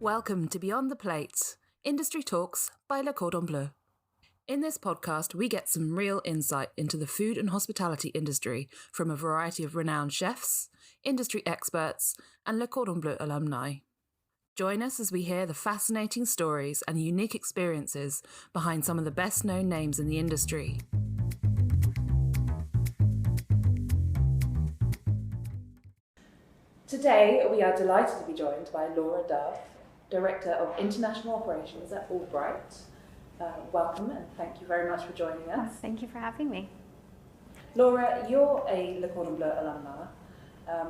Welcome to Beyond the Plates, Industry Talks by Le Cordon Bleu. In this podcast, we get some real insight into the food and hospitality industry from a variety of renowned chefs, industry experts, and Le Cordon Bleu alumni. Join us as we hear the fascinating stories and unique experiences behind some of the best-known names in the industry. Today, we are delighted to be joined by Laura Dove, Director of International Operations at Allbright. Welcome and thank you very much for joining us. Thank you for having me. Laura, you're a Le Cordon Bleu alumna.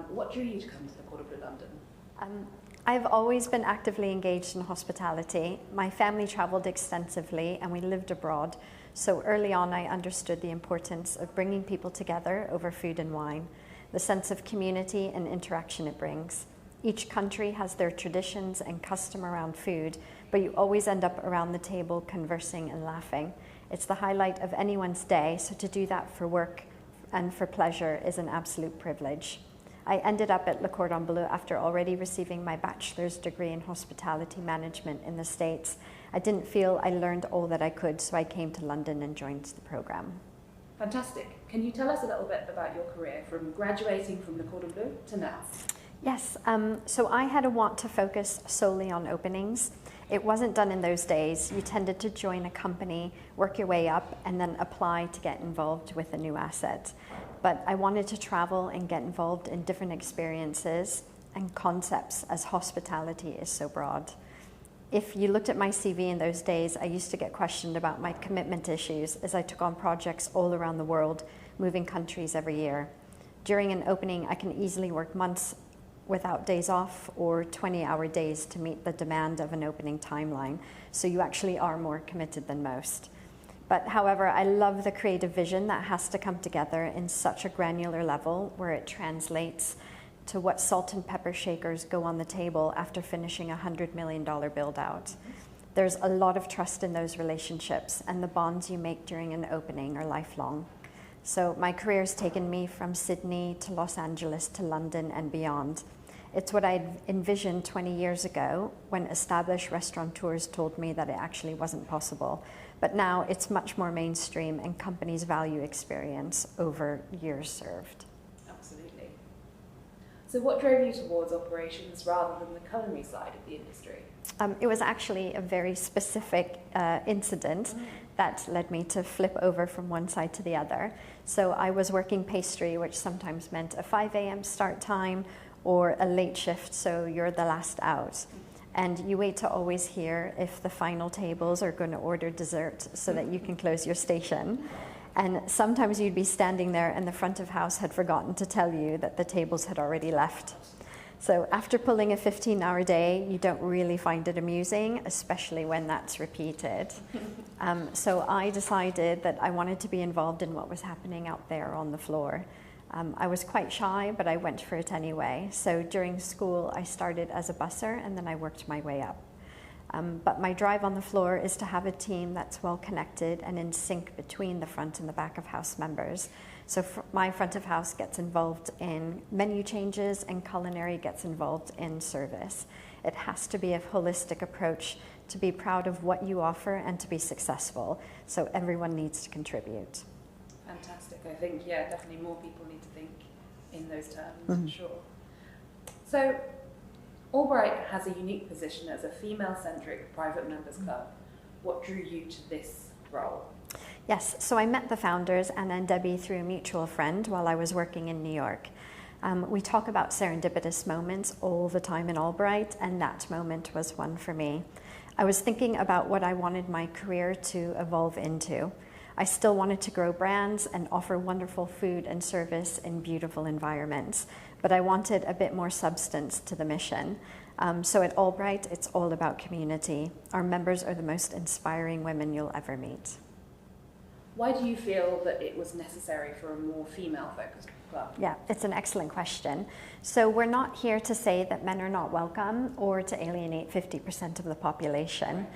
What drew you to come to Le Cordon Bleu London? I've always been actively engaged in hospitality. My family travelled extensively and we lived abroad. So early on I understood the importance of bringing people together over food and wine, the sense of community and interaction it brings. Each country has their traditions and custom around food, but you always end up around the table conversing and laughing. It's the highlight of anyone's day, so to do that for work and for pleasure is an absolute privilege. I ended up at Le Cordon Bleu after already receiving my bachelor's degree in hospitality management in the States. I didn't feel I learned all that I could, so I came to London and joined the program. Fantastic. Can you tell us a little bit about your career from graduating from Le Cordon Bleu to now? Yes, so I had a want to focus solely on openings. It wasn't done in those days. You tended to join a company, work your way up, and then apply to get involved with a new asset. But I wanted to travel and get involved in different experiences and concepts, as hospitality is so broad. If you looked at my CV in those days, I used to get questioned about my commitment issues as I took on projects all around the world, moving countries every year. During an opening, I can easily work months without days off or 20-hour days to meet the demand of an opening timeline. So you actually are more committed than most. But however, I love the creative vision that has to come together in such a granular level where it translates to what salt and pepper shakers go on the table after finishing a $100 million build out. There's a lot of trust in those relationships, and the bonds you make during an opening are lifelong. So my career has taken me from Sydney to Los Angeles to London and beyond. It's what I envisioned 20 years ago when established restaurateurs told me that it actually wasn't possible. But now it's much more mainstream and companies value experience over years served. Absolutely. So what drove you towards operations rather than the culinary side of the industry? It was actually a very specific incident that led me to flip over from one side to the other. So I was working pastry, which sometimes meant a 5 a.m. start time or a late shift, so you're the last out. And you wait to always hear if the final tables are going to order dessert so that you can close your station. And sometimes you'd be standing there and the front of house had forgotten to tell you that the tables had already left. So after pulling a 15-hour day, you don't really find it amusing, especially when that's repeated. So I decided that I wanted to be involved in what was happening out there on the floor. I was quite shy, but I went for it anyway. So during school, I started as a busser and then I worked my way up. But my drive on the floor is to have a team that's well connected and in sync between the front and the back of house members. So my front of house gets involved in menu changes and culinary gets involved in service. It has to be a holistic approach to be proud of what you offer and to be successful. So everyone needs to contribute. Fantastic. I think, definitely more people need to think in those terms, for sure. So Allbright has a unique position as a female-centric private members club. What drew you to this role? Yes, so I met the founders, Anna and Debbie, through a mutual friend while I was working in New York. We talk about serendipitous moments all the time in Allbright, and that moment was one for me. I was thinking about what I wanted my career to evolve into. I still wanted to grow brands and offer wonderful food and service in beautiful environments, but I wanted a bit more substance to the mission. So at Allbright, it's all about community. Our members are the most inspiring women you'll ever meet. Why do you feel that it was necessary for a more female-focused club? Yeah, it's an excellent question. So we're not here to say that men are not welcome or to alienate 50% of the population.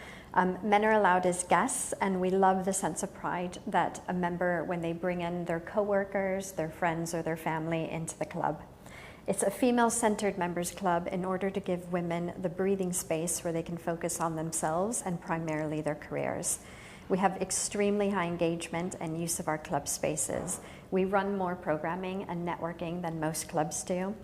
Men are allowed as guests, and we love the sense of pride that a member, when they bring in their coworkers, their friends, or their family into the club. It's a female-centered members club in order to give women the breathing space where they can focus on themselves and primarily their careers. We have extremely high engagement and use of our club spaces. We run more programming and networking than most clubs do.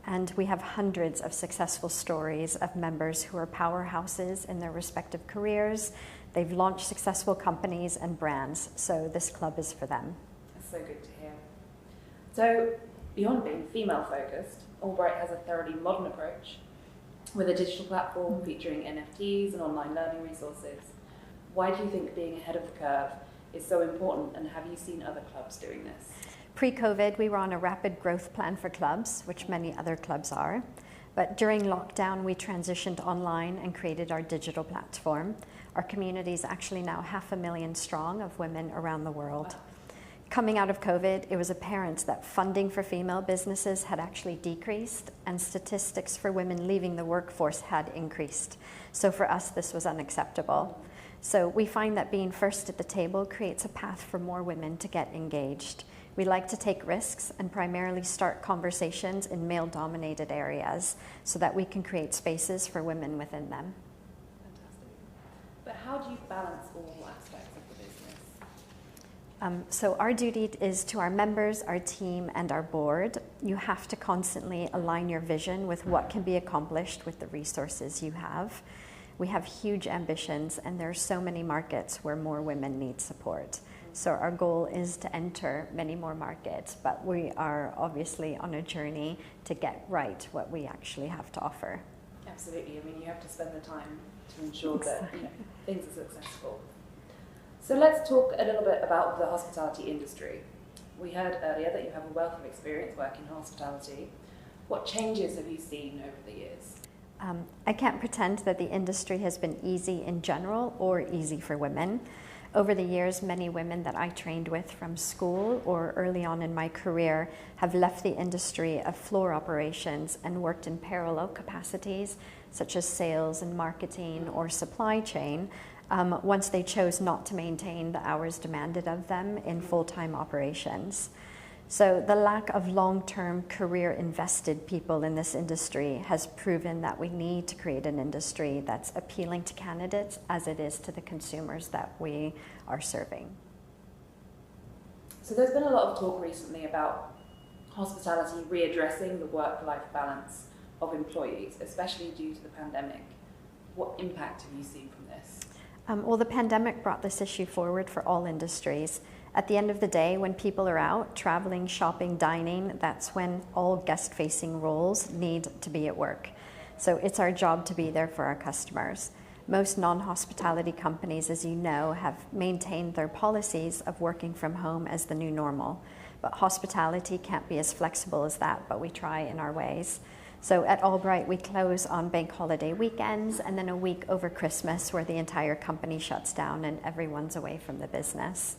And we have hundreds of successful stories of members who are powerhouses in their respective careers. They've launched successful companies and brands, so this club is for them. That's so good to hear. So, beyond being female-focused, Allbright has a thoroughly modern approach with a digital platform featuring NFTs and online learning resources. Why do you think being ahead of the curve is so important, and have you seen other clubs doing this? Pre-COVID, we were on a rapid growth plan for clubs, which many other clubs are. But during lockdown, we transitioned online and created our digital platform. Our community is actually now 500,000 strong of women around the world. Coming out of COVID, it was apparent that funding for female businesses had actually decreased and statistics for women leaving the workforce had increased. So for us, this was unacceptable. So we find that being first at the table creates a path for more women to get engaged. We like to take risks and primarily start conversations in male-dominated areas so that we can create spaces for women within them. Fantastic. But how do you balance all aspects of the business? So our duty is to our members, our team, and our board. You have to constantly align your vision with what can be accomplished with the resources you have. We have huge ambitions, and there are so many markets where more women need support. So our goal is to enter many more markets, but we are obviously on a journey to get right what we actually have to offer. Absolutely. I mean, you have to spend the time to ensure that things are successful. So let's talk a little bit about the hospitality industry. We heard earlier that you have a wealth of experience working in hospitality. What changes have you seen over the years? I can't pretend that the industry has been easy in general or easy for women. Over the years, many women that I trained with from school or early on in my career have left the industry of floor operations and worked in parallel capacities, such as sales and marketing or supply chain, once they chose not to maintain the hours demanded of them in full-time operations. So the lack of long-term career invested people in this industry has proven that we need to create an industry that's appealing to candidates as it is to the consumers that we are serving. So there's been a lot of talk recently about hospitality readdressing the work-life balance of employees, especially due to the pandemic. What impact have you seen from this? Well, the pandemic brought this issue forward for all industries. At the end of the day, when people are out traveling, shopping, dining, that's when all guest-facing roles need to be at work. So it's our job to be there for our customers. Most non-hospitality companies, as you know, have maintained their policies of working from home as the new normal. But hospitality can't be as flexible as that, but we try in our ways. So at Allbright, we close on bank holiday weekends and then a week over Christmas where the entire company shuts down and everyone's away from the business.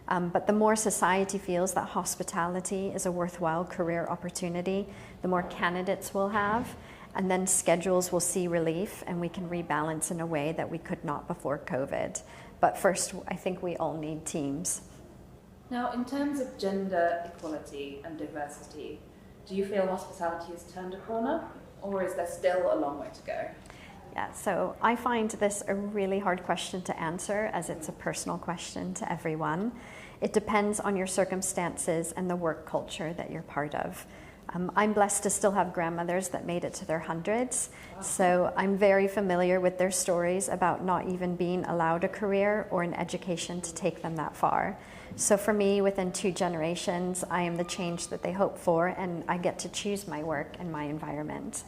But the more society feels that hospitality is a worthwhile career opportunity, the more candidates we'll have, and then schedules will see relief and we can rebalance in a way that we could not before COVID. But first, I think we all need teams. Now, in terms of gender equality and diversity, do you feel hospitality has turned a corner, or is there still a long way to go? Yeah, so I find this a really hard question to answer as it's a personal question to everyone. It depends on your circumstances and the work culture that you're part of. I'm blessed to still have grandmothers that made it to their hundreds, so I'm very familiar with their stories about not even being allowed a career or an education to take them that far. So for me, within 2 generations, I am the change that they hope for, and I get to choose my work and my environment.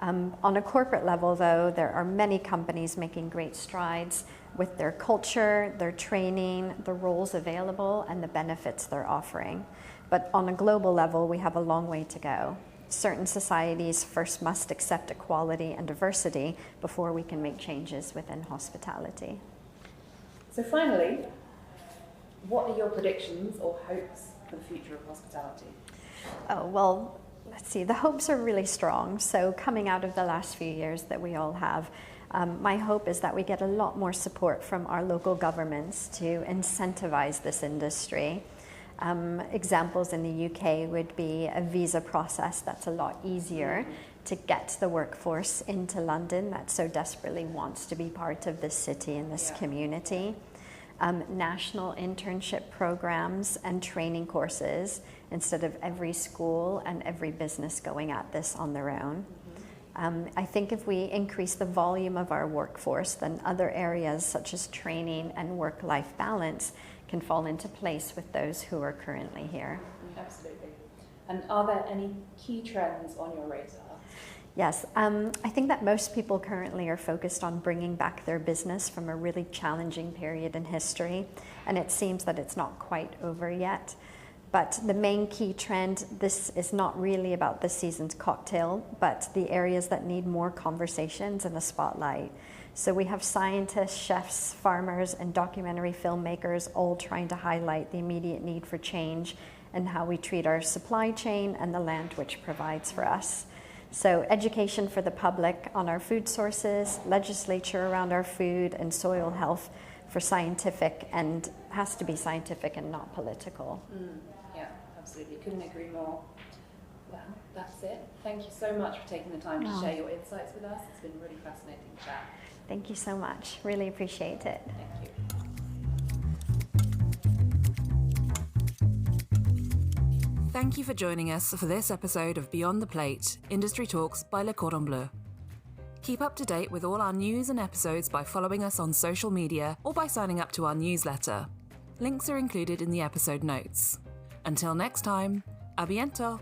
On a corporate level, though, there are many companies making great strides with their culture, their training, the roles available, and the benefits they're offering. But on a global level, we have a long way to go. Certain societies first must accept equality and diversity before we can make changes within hospitality. So finally, what are your predictions or hopes for the future of hospitality? Oh, well, let's see, the hopes are really strong. So coming out of the last few years that we all have, my hope is that we get a lot more support from our local governments to incentivize this industry. Examples in the UK would be a visa process that's a lot easier to get the workforce into London that so desperately wants to be part of this city and this community. National internship programs and training courses instead of every school and every business going at this on their own. I think if we increase the volume of our workforce, then other areas such as training and work-life balance can fall into place with those who are currently here. Absolutely. And are there any key trends on your radar? Yes, I think that most people currently are focused on bringing back their business from a really challenging period in history, and it seems that it's not quite over yet. But the main key trend, this is not really about the season's cocktail, but the areas that need more conversations and a spotlight. So we have scientists, chefs, farmers, and documentary filmmakers all trying to highlight the immediate need for change and how we treat our supply chain and the land which provides for us. So education for the public on our food sources, legislature around our food and soil health for scientific, and has to be scientific and not political. Yeah, absolutely. Couldn't agree more. Well, that's it. Thank you so much for taking the time to share your insights with us. It's been really fascinating chat. Thank you so much. Really appreciate it. Thank you. Thank you for joining us for this episode of Beyond the Plate, Industry Talks by Le Cordon Bleu. Keep up to date with all our news and episodes by following us on social media or by signing up to our newsletter. Links are included in the episode notes. Until next time, à bientôt!